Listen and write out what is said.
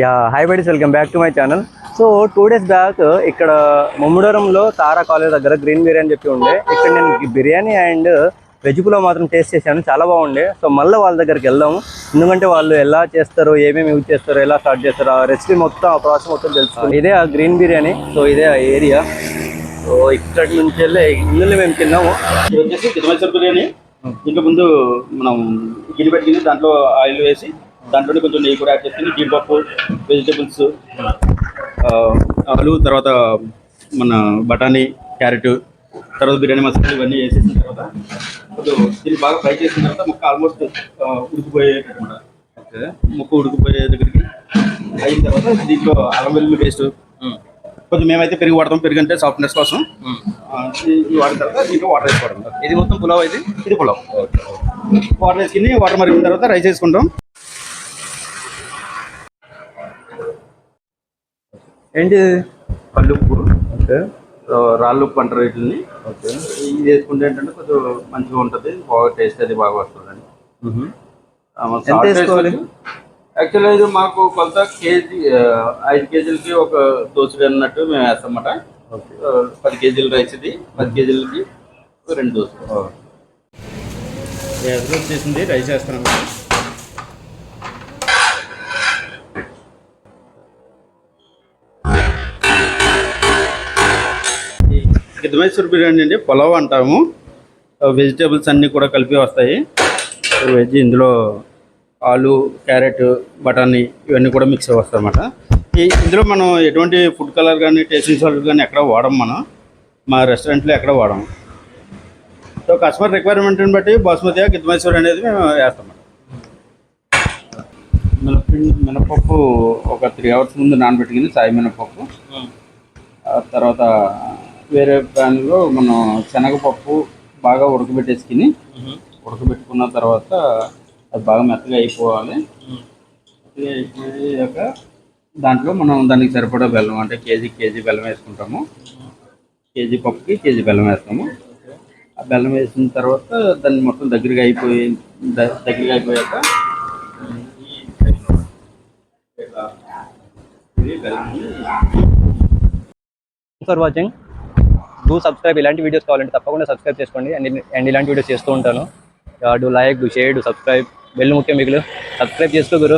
Yeah hi buddies, welcome back to my channel. So 2 days back ఇక్కడ ముమ్మడవరంలో తారా college దగ్గర green biryani చెప్పి ఉండే. ఇక్కడ నేను బిర్యానీ అండ్ వెజ్ పులావ్ మాత్రం టేస్ట్ చేశాను, చాలా బాగుండే. సో మళ్ళీ వాళ్ళ దగ్గరికి వెళ్దాము, ఎందుకంటే వాళ్ళు ఎలా చేస్తారు, ఏమేమి యూజ్ చేస్తారు, ఎలా స్టార్ట్ చేస్తారు, ఆ రెసిపీ మొత్తం, ఆ ప్రాసెస్ మొత్తం తెలుసుకోండి. ఇదే ఆ గ్రీన్ బిర్యానీ, సో ఇదే ఆ ఏరియా. సో ఇక్కడ నుంచి వెళ్ళి ఇందులో మేము తిన్నాము. ఇది వచ్చేసి గిరిమేశ్వర బిర్యానీ. ఇంకా ముందు మనం గిన్నె పెట్టింది, దాంట్లో ఆయిల్ వేసి దాంట్లోనే కొంచెం నెయ్యి కూడా యాడ్ చేసుకుని జీడిపప్పు, వెజిటేబుల్స్, ఆలు, తర్వాత మన బఠానీ, క్యారెట్, తర్వాత బిర్యానీ మసాలా ఇవన్నీ వేసేసిన తర్వాత కొంచెం దీన్ని బాగా ఫ్రై చేసిన తర్వాత ముక్క ఆల్మోస్ట్ ఉడికిపోయేటమాట. ఓకే, ముక్క ఉడికిపోయే దగ్గరికి అయిన తర్వాత దీంట్లో అల్లం వెల్లుల్లి పేస్ట్, కొంచెం మేమైతే పెరుగు వాడతాం, పెరుగు అంటే సాఫ్ట్నెస్ కోసం. ఇది వాడిన తర్వాత దీంట్లో వాటర్ వేసుకోవడం. ఇది మొత్తం పులావ్, ఇది పులావ్. వాటర్ వేసుకుని వాటర్ మరిగిన తర్వాత రైస్ వేసుకుంటాం. ఏంటి కల్లుప్పు, ఓకే, రాళ్ళుప్పు అంటారు వీటిని. ఓకే, ఇది వేసుకుంటే ఏంటంటే కొంచెం మంచిగా ఉంటుంది, బాగా టేస్ట్ అది బాగా వస్తుందండి. ఎంత వేసుకోవాలి? యాక్చువల్గా ఇది మాకు కొంత కేజీ 5 కేజీలకి ఒక దోశలు అన్నట్టు మేము వేస్తాం అన్నమాట. 10 కేజీల రైస్ ఇది, 10 కేజీలకి 2 దోశలు వచ్చేసింది. రైస్ వేస్తాను. గిరిమేశ్వర బిర్యానీ అండి, పులావ్ అంటాము. వెజిటేబుల్స్ అన్నీ కూడా కలిపి వస్తాయి. వెజ్ ఇందులో ఆలు, క్యారెట్, బఠానీ ఇవన్నీ కూడా మిక్స్ వస్తాయి అన్నమాట. ఇందులో మనం ఎటువంటి ఫుడ్ కలర్ కానీ టేస్టింగ్ సాల్ట్ కానీ ఎక్కడ వాడము, మనం మా రెస్టారెంట్లో ఎక్కడ వాడము. సో కస్టమర్ రిక్వైర్మెంట్ని బట్టి బాస్మతి గిరిమేశ్వర్ అనేది మేము వేస్తాం. మినపప్పు ఒక 3 hours ముందు నానబెట్టుకుని సాయి మినపప్పు. తర్వాత వేరే ప్యాన్లో మనం శనగపప్పు బాగా ఉడకబెట్టేసుకుని, ఉడకబెట్టుకున్న తర్వాత అది బాగా మెత్తగా అయిపోవాలి. అయిపోయాక దాంట్లో మనం దానికి సరిపడా బెల్లం, అంటే కేజీ బెల్లం వేసుకుంటాము. కేజీ పప్పుకి కేజీ బెల్లం వేస్తాము. ఆ బెల్లం వేసిన తర్వాత దాన్ని మొత్తం దగ్గరగా అయిపోయాక ఫర్ వాచింగ్, డూ సబ్స్క్రైబ్. ఇలాంటి వీడియోస్ కావాలంటే తప్పకుండా సబ్స్క్రైబ్ చేసుకోండి. అండ్ ఇలాంటి వీడియోస్ చేస్తూ ఉంటాను. Do like, do share, do subscribe. Bell ముఖ్యం, మిగులు సబ్స్క్రైబ్ చేసుకో గురు.